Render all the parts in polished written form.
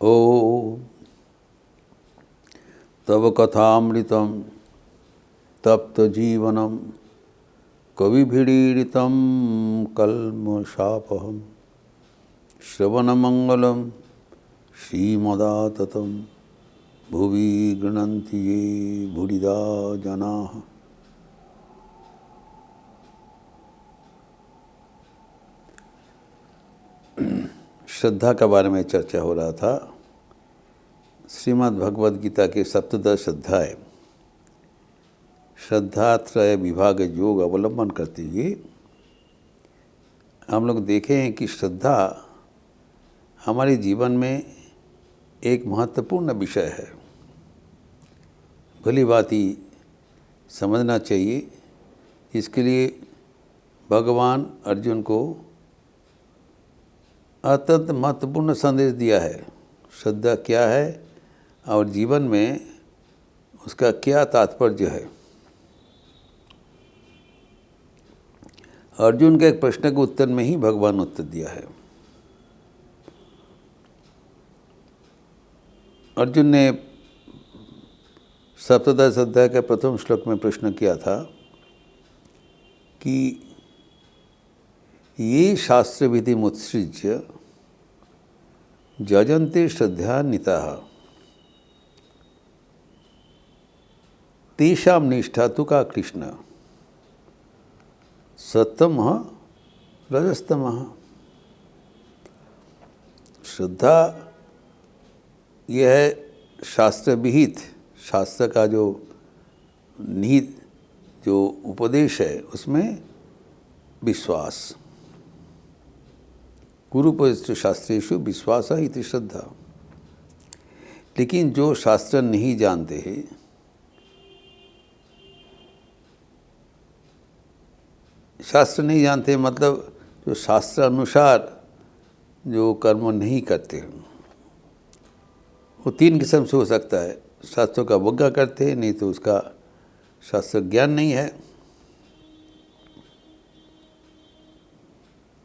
ओ तव कथामृतं तप्त जीवनम कविभिरीडितं कल्मषापहं श्रवणमंगलं श्रीमदाततं भुवि गृह्णन्ति ये भूरिदा जनाः। श्रद्धा के बारे में चर्चा हो रहा था। श्रीमद् भगवद गीता के सप्तदश अध्याय श्रद्धात्रय विभाग योग अवलंबन करते हुए हम लोग देखे हैं कि श्रद्धा हमारे जीवन में एक महत्वपूर्ण विषय है। भली भांति समझना चाहिए। इसके लिए भगवान अर्जुन को अत्यंत महत्वपूर्ण संदेश दिया है। श्रद्धा क्या है और जीवन में उसका क्या तात्पर्य है। अर्जुन के एक प्रश्न के उत्तर में ही भगवान उत्तर दिया है। अर्जुन ने सप्तदश अध्याय के प्रथम श्लोक में प्रश्न किया था कि ये शास्त्र विधि मुत्सृज्य जजन्ते श्रद्धान्विताः तेषां निष्ठा तु का कृष्ण सत्तमः रजस्तमः। श्रद्धा यह है शास्त्र विहित, शास्त्र का जो निहित जो उपदेश है उसमें विश्वास। गुरुपदिष्ट शास्त्रेषु विश्वास इति श्रद्धा। लेकिन जो शास्त्र नहीं जानते हैं, शास्त्र नहीं जानते मतलब जो शास्त्र अनुसार जो कर्म नहीं करते हैं, वो तीन किस्म से हो सकता है। शास्त्रों का अवज्ञा करते हैं, नहीं तो उसका शास्त्र ज्ञान नहीं है,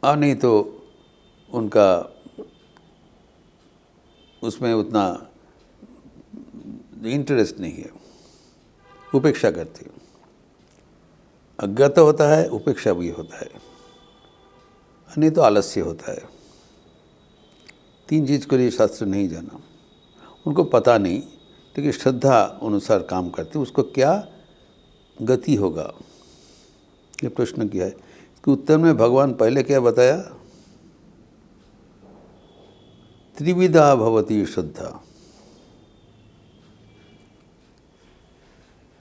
और नहीं तो उनका उसमें उतना इंटरेस्ट नहीं है, उपेक्षा करते हैं। अज्ञात होता है, उपेक्षा भी होता है, नहीं तो आलस्य होता है। तीन चीज़ के लिए शास्त्र नहीं जाना, उनको पता नहीं, लेकिन श्रद्धा अनुसार काम करते। उसको क्या गति होगा, ये प्रश्न किया है। इसके उत्तर में भगवान पहले क्या बताया? त्रिविधा भवति श्रद्धा।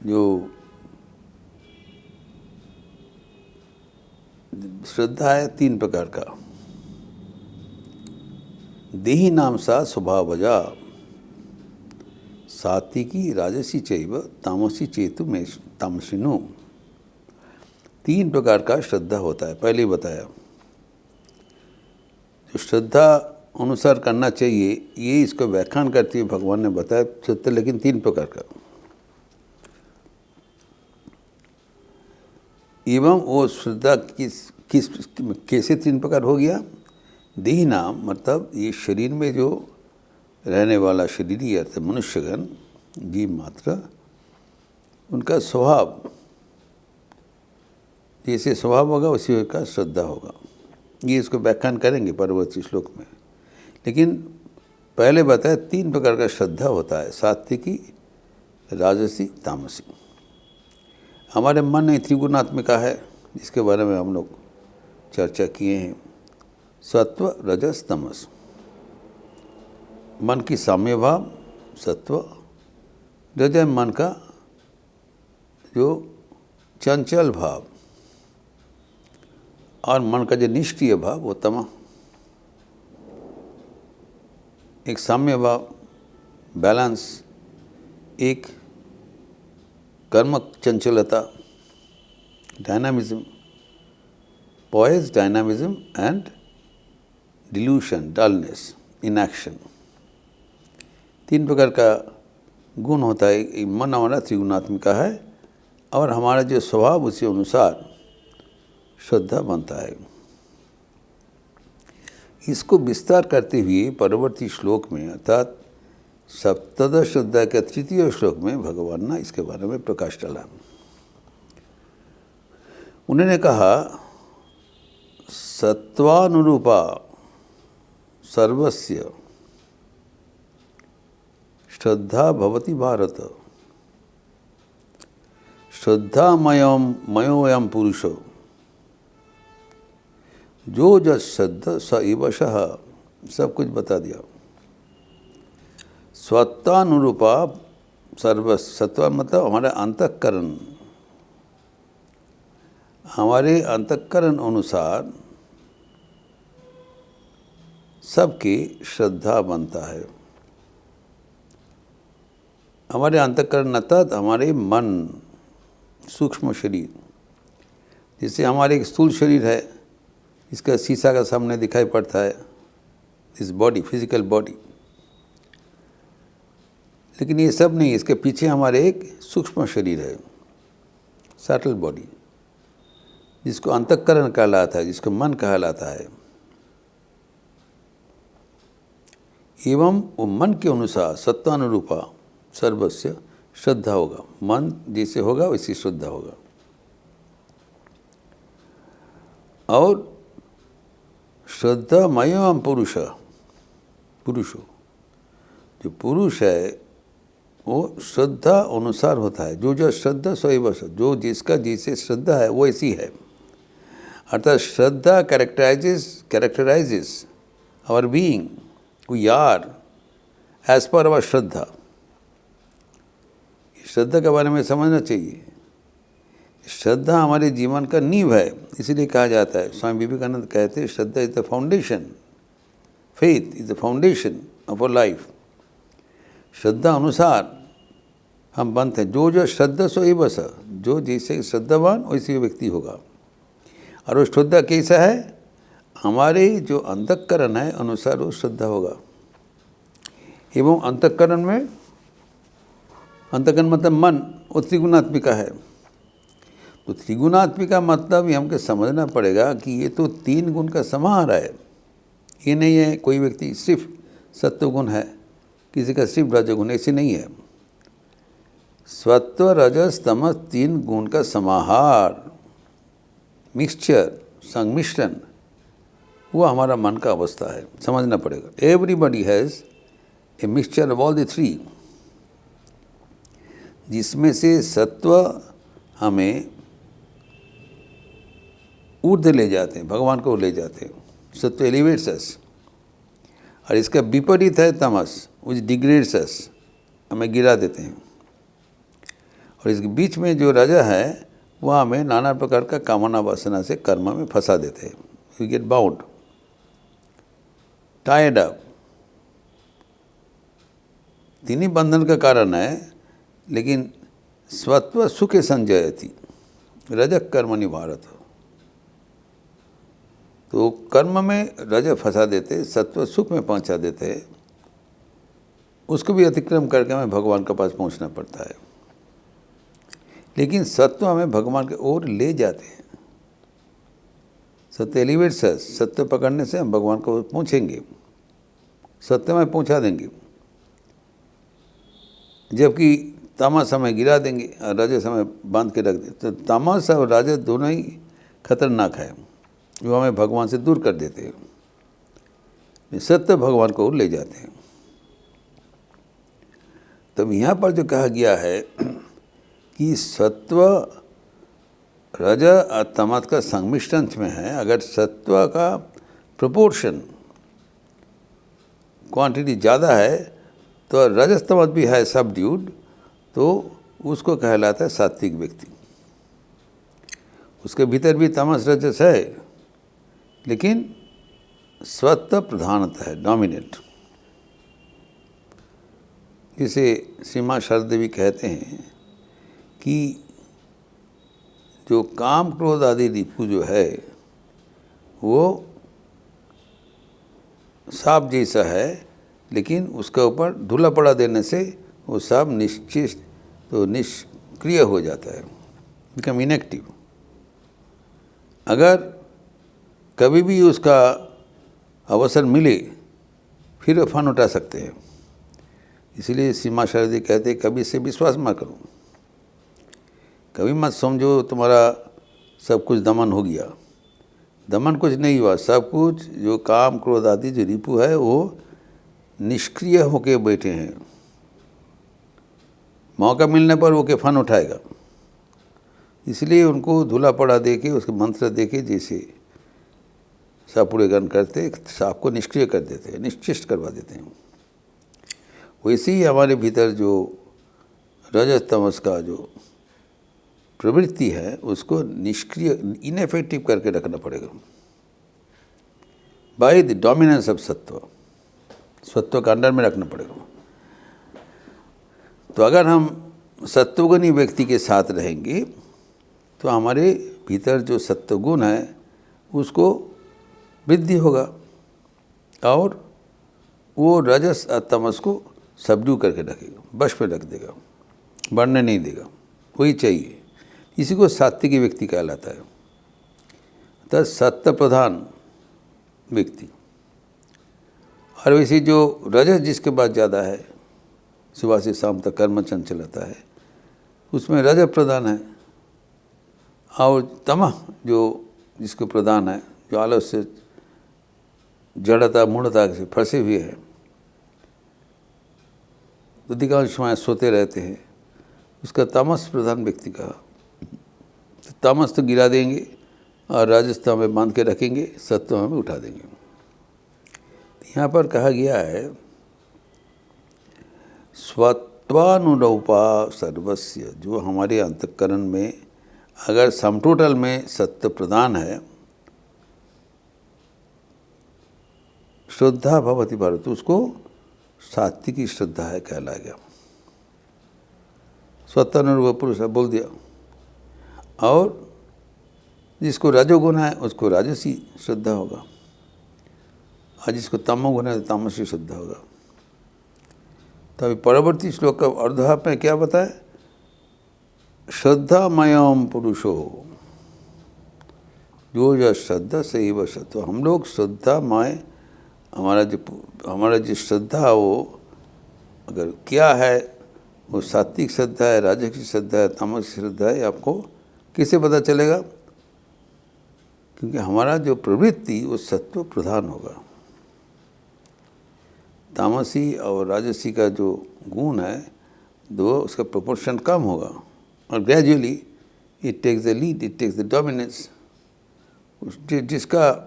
जो श्रद्धा है तीन प्रकार का। देही नाम सा स्वभावजा सात्विकी राजसी चैव तामसी चेतु में तामसिनो। तीन प्रकार का श्रद्धा होता है, पहले ही बताया। जो श्रद्धा अनुसार करना चाहिए, ये इसको व्याख्यान करते हुए भगवान ने बताया श्रद्धा, लेकिन तीन प्रकार का। एवं वो श्रद्धा कैसे तीन प्रकार हो गया? देही नाम मतलब ये शरीर में जो रहने वाला शरीरी अर्थ मनुष्यगण जीव मात्र, उनका स्वभाव जैसे स्वभाव होगा उसी का श्रद्धा होगा। ये इसको व्याख्यान करेंगे परवर्ती श्लोक में। लेकिन पहले बताया तीन प्रकार का श्रद्धा होता है, सात्विकी राजसी तामसी। हमारे मन में त्रिगुणात्मिका है, इसके बारे में हम लोग चर्चा किए हैं। सत्व रजस तमस, मन की साम्य भाव सत्व, रजय मन का जो चंचल भाव, और मन का जो निष्क्रिय भाव वो तमः। एक साम्य भाव बैलेंस, एक कर्म चंचलता dynamism, poise dynamism and delusion dullness inaction. तीन प्रकार का गुण होता है। मन हमारा त्रिगुणात्मिका है और हमारा जो स्वभाव उसी अनुसार श्रद्धा बनता है। इसको विस्तार करते हुए परवर्ती श्लोक में अर्थात सप्तदश अध्याय के तृतीय श्लोक में भगवान ने इसके बारे में प्रकाश डाला। उन्होंने कहा सत्वानुरूपा सर्वस्य श्रद्धा भवति भारत, श्रद्धामयोऽयं पुरुषो जो जस श्रद्धा स एवशः, सब कुछ बता दिया। स्वत्वानुरूपा सर्व, सत्व मतलब हमारा अंतःकरण, हमारे अंतःकरण अनुसार सबकी श्रद्धा बनता है। हमारे अंतःकरण अर्थात हमारे मन, सूक्ष्म शरीर, जैसे हमारे एक स्थूल शरीर है, इसका शीशा का सामने दिखाई पड़ता है, इस बॉडी, फिजिकल बॉडी, लेकिन ये सब नहीं, इसके पीछे हमारे एक सूक्ष्म शरीर है, सटल बॉडी, जिसको अंतःकरण कहलाता है, जिसको मन कहलाता है। एवं वो मन के अनुसार सत्वानुरूपा सर्वस्य श्रद्धा होगा, मन जैसे होगा वैसी श्रद्धा होगा। और श्रद्धामयोऽयं पुरुषो, जो पुरुष है वो श्रद्धा अनुसार होता है। जो जो श्रद्धा सैव, जो जिसका जैसे श्रद्धा है वो ऐसी है। अर्थात श्रद्धा characterises our being, we are as per our श्रद्धा। श्रद्धा के बारे में समझना चाहिए। श्रद्धा हमारे जीवन का नींव है, इसीलिए कहा जाता है, स्वामी विवेकानंद कहते हैं श्रद्धा is the foundation, faith is the foundation of our life. श्रद्धा अनुसार हम बनते हैं। जो जो श्रद्धा सो एव स, जो जैसे श्रद्धावान वैसे व्यक्ति होगा। और वो श्रद्धा कैसा है? हमारे जो अंतःकरण है अनुसार वो श्रद्धा होगा। एवं अंतःकरण में, अंतःकरण मतलब मन, वो त्रिगुणात्मिका है। तो त्रिगुणात्मिका मतलब ये हमको समझना पड़ेगा कि ये तो 3 गुण का समाहार है। ये नहीं है कोई व्यक्ति सिर्फ सत्वगुण है, किसी का सिर्फ रजोगुण, ऐसे नहीं है। सत्व रजस तमस 3 गुण का समाहार, मिक्सचर, संमिश्रण, वो हमारा मन का अवस्था है, समझना पड़ेगा। Everybody has a mixture of all the 3, जिसमें से सत्व हमें ऊर्ध्व ले जाते हैं, भगवान को ले जाते हैं, सत्व एलिवेट्स अस। और इसका विपरीत है तमस, विच डिग्रेड्स अस, हमें गिरा देते हैं। और इसके बीच में जो रजा है वह हमें नाना प्रकार का कामना वासना से कर्म में फंसा देते हैं। We get bound, tired up. 3 ही बंधन का कारण है। लेकिन स्वत्व सुखे संजयति रजक कर्मणि भारत, तो कर्म में रज फंसा देते, सत्व सुख में पहुंचा देते, उसको भी अतिक्रम करके हमें भगवान के पास पहुंचना पड़ता है। लेकिन सत्व हमें भगवान की ओर ले जाते हैं। सत्य एलिवेट्स अस, सत्य पकड़ने से हम भगवान को पहुंचेंगे, सत्य में पहुंचा देंगे। जबकि तामस हमें गिरा देंगे और राजस हमें बांध के रख दें। तो तामस और राजस दोनों ही खतरनाक है, जो हमें भगवान से दूर कर देते हैं, सत्य भगवान को ले जाते हैं। तब यहाँ पर जो कहा गया है कि सत्व रज और तमस का संमिश्रण में है। अगर सत्व का प्रोपोर्शन, क्वांटिटी ज़्यादा है तो रजस तमस भी है सबड्यूड, तो उसको कहलाता है सात्विक व्यक्ति। उसके भीतर भी तमस रजस है, लेकिन सत्व प्रधानता है, डोमिनेट। जिसे श्री मां शारदा देवी कहते हैं कि जो काम क्रोध आदि रिपु जो है वो सांप जैसा है, लेकिन उसके ऊपर धूला पड़ा देने से वो सांप निश्चित तो निष्क्रिय हो जाता है, बिकम इनएक्टिव। अगर कभी भी उसका अवसर मिले फिर फन उठा सकते हैं। इसलिए सीमा शारदी कहते कभी से विश्वास मत करो, कभी मत समझो तुम्हारा सब कुछ दमन हो गया। दमन कुछ नहीं हुआ, सब कुछ जो काम क्रोध आदि जो रिपु है वो निष्क्रिय होके बैठे हैं। मौका मिलने पर वो के फन उठाएगा। इसलिए उनको धूला पड़ा दे के, उसके मंत्र दे के जैसे सापुड़ेगन करते सांप को निष्क्रिय कर देते हैं, निश्चिष्ट करवा देते हैं। वैसे ही हमारे भीतर जो रजस तमस का जो प्रवृत्ति है उसको निष्क्रिय इनएफेक्टिव करके रखना पड़ेगा बाय द डोमिनेंस ऑफ सत्व। सत्व का अंडर में रखना पड़ेगा। तो अगर हम सत्वगुणी व्यक्ति के साथ रहेंगे तो हमारे भीतर जो सत्वगुण है उसको वृद्धि होगा और वो रजस और तमस को सबड्यू करके रखेगा, वश में रख देगा, बढ़ने नहीं देगा। वही चाहिए। इसी को सात्विक व्यक्ति कहलाता है। तो सत्य प्रधान व्यक्ति। और वैसे जो रजस जिसके पास ज़्यादा है, सुबह से शाम तक कर्म चंचलता है, उसमें रजस प्रधान है। और तमह जो जिसको प्रधान है, जो आलस्य जड़ता मूढ़ता से फंसे हुए हैं, अधिकांश समय सोते रहते हैं, उसका तामस प्रधान व्यक्ति का। तो तामस तो गिरा देंगे और राजस्थान में बांध के रखेंगे, सत्व में उठा देंगे। यहाँ पर कहा गया है स्वत्वानुरूपा सर्वस्य, जो हमारे अंतःकरण में अगर सम टोटल में सत्य प्रधान है, श्रद्धा भवति भारत, उसको सात्विकी श्रद्धा है कहला गया। स्वतनुरूप पुरुष बोल दिया। और जिसको रजोगुण है उसको राजसी श्रद्धा होगा, और जिसको तमोगुण है तो तामसी श्रद्धा होगा। तो अभी परवर्ती श्लोक का अर्धभाग में क्या बताए? श्रद्धामयम पुरुषो जो श्रद्धा से ही वश। तो हम लोग श्रद्धामय, हमारा जो श्रद्धा है वो अगर क्या है, वो सात्विक श्रद्धा है, राजसिक श्रद्धा है, तामसिक श्रद्धा है, आपको किसे पता चलेगा? क्योंकि हमारा जो प्रवृत्ति वो सत्व प्रधान होगा। तामसी और राजसी का जो गुण है दो, उसका प्रोपोर्शन कम होगा और gradually it takes the lead, it takes the dominance. जिसका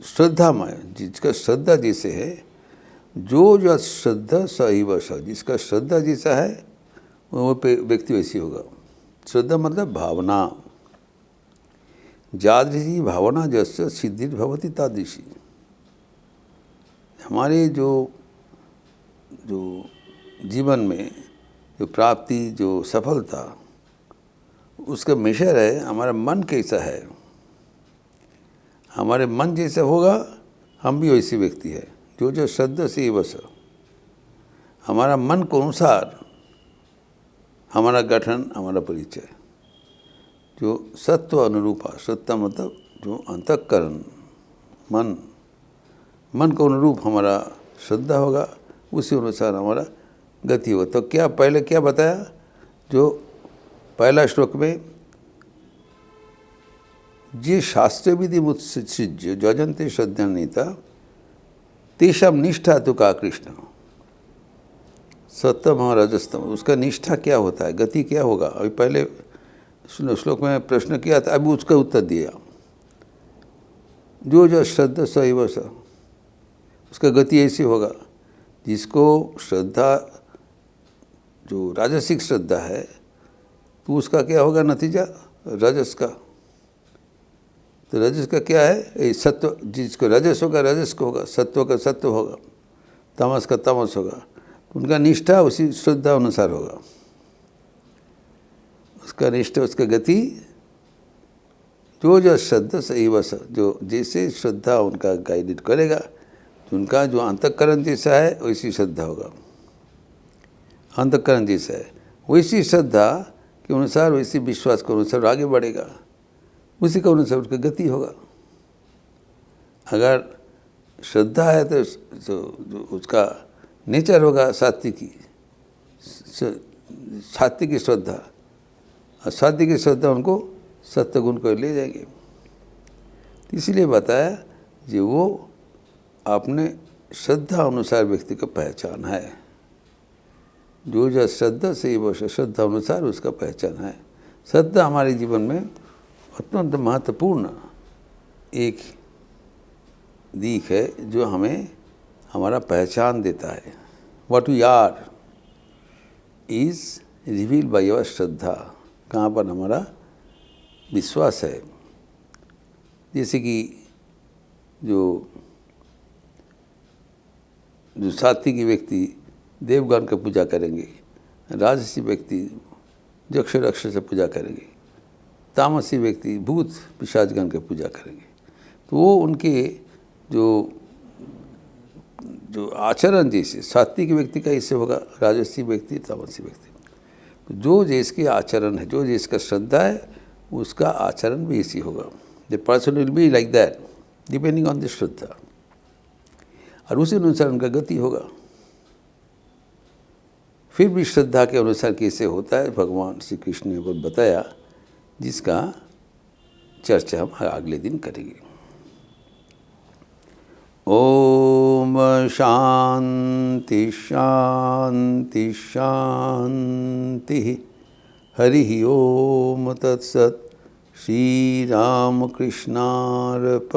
श्रद्धामय, जिसका श्रद्धा जैसे है, जो श्रद्धा सही वश, जिसका श्रद्धा जैसा है वो व्यक्ति वैसी होगा। श्रद्धा मतलब भावना। जादृशी भावना जस्य सिद्धिर्भवति तादृशी। हमारे जो जीवन में जो प्राप्ति, जो सफलता, उसका मेजर है हमारा मन कैसा है। हमारे मन जैसे होगा हम भी वैसे व्यक्ति है। जो श्रद्धा से ही बस, हमारा मन के अनुसार हमारा गठन, हमारा परिचय। जो सत्व अनुरूपा, सत्ता मतलब जो अंतःकरण, मन को अनुरूप हमारा श्रद्धा होगा, उसी अनुसार हमारा गति होगा। तो क्या पहले क्या बताया? जो पहला श्लोक में जे शास्त्र विधि मुत्सृज्य जजंते श्रद्धान्विता तेषाम निष्ठा तो का कृष्ण। सत्तम और रजस्तम, उसका निष्ठा क्या होता है, गति क्या होगा? अभी पहले श्लोक में प्रश्न किया था, अभी उसका उत्तर दिया। जो श्रद्धा सही वश, उसका गति ऐसी होगा। जिसको श्रद्धा, जो राजसिक श्रद्धा है, तो उसका क्या होगा नतीजा? रजस का। तो रजस का क्या है? सत्व। जिसको रजस होगा रजस को होगा, सत्व का सत्व होगा, तमस का तमस होगा। उनका निष्ठा उसी श्रद्धा अनुसार होगा। उसका निष्ठा, उसका गति जो श्रद्धा सही वश, जो जैसे श्रद्धा उनका गाइडेड करेगा, उनका जो अंतःकरण जैसा है वैसी श्रद्धा होगा। अंतःकरण जैसा है वैसी श्रद्धा के अनुसार, वैसी विश्वास के अनुसार आगे बढ़ेगा, उसी के अनुसार उसकी गति होगा। अगर श्रद्धा है तो जो उसका नेचर होगा सात्विकी, सात्विकी श्रद्धा, और सात्विकी श्रद्धा उनको सत्य गुण को ले जाएंगे। तो इसीलिए बताया कि वो अपने श्रद्धा अनुसार व्यक्ति का पहचान है। जो जो श्रद्धा से ही वो श्रद्धा अनुसार उसका पहचान है। श्रद्धा हमारे जीवन में अत्यंत महत्वपूर्ण एक दिख है जो हमें हमारा पहचान देता है। What we are is reveal by our श्रद्धा। कहाँ पर हमारा विश्वास है। जैसे कि जो सात्विकी व्यक्ति देवगण का पूजा करेंगे, राजसी व्यक्ति यक्ष रक्ष से पूजा करेंगे, तामसी व्यक्ति भूत पिशाचगण की पूजा करेंगे। तो वो उनके जो आचरण जैसे सात्विक व्यक्ति का इससे होगा, राजसी व्यक्ति, तामसी व्यक्ति। तो जो जिसके आचरण है, जो जिसका श्रद्धा है, उसका आचरण भी इसी होगा। The person will be like that depending on the श्रद्धा, और उसी अनुसार उनका गति होगा। फिर भी श्रद्धा के अनुसार कैसे होता है भगवान श्री कृष्ण ने को बताया, जिसका चर्चा हम अगले दिन करेंगे। ओम शांति शांति शांति। हरि ओम तत्सत। श्री राम कृष्णार्पणमस्तु।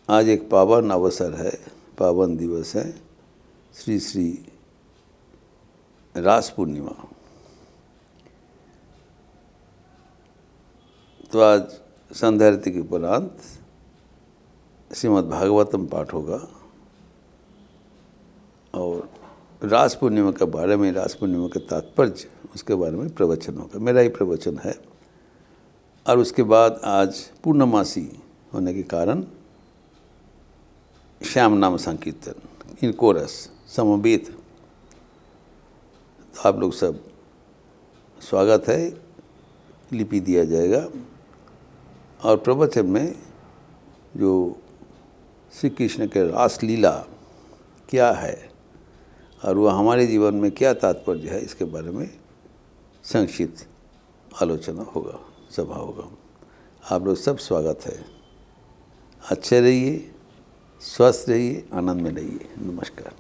आज एक पावन अवसर है, पावन दिवस है, श्री श्री रास पूर्णिमा। तो आज संध्या आरती के उपरांत श्रीमद् भागवतम पाठ होगा और रास पूर्णिमा के बारे में, रास पूर्णिमा के तात्पर्य, उसके बारे में प्रवचन होगा। मेरा ही प्रवचन है। और उसके बाद आज पूर्णमासी होने के कारण श्याम नाम संकीर्तन इन कोरस समवेत। तो आप लोग सब स्वागत है। लिपि दिया जाएगा और प्रवचन में जो श्री कृष्ण के रास लीला क्या है और वह हमारे जीवन में क्या तात्पर्य है, इसके बारे में संक्षिप्त आलोचना होगा, सभा होगा। आप लोग सब स्वागत है। अच्छे रहिए, स्वस्थ रहिए, आनंद में रहिए। नमस्कार।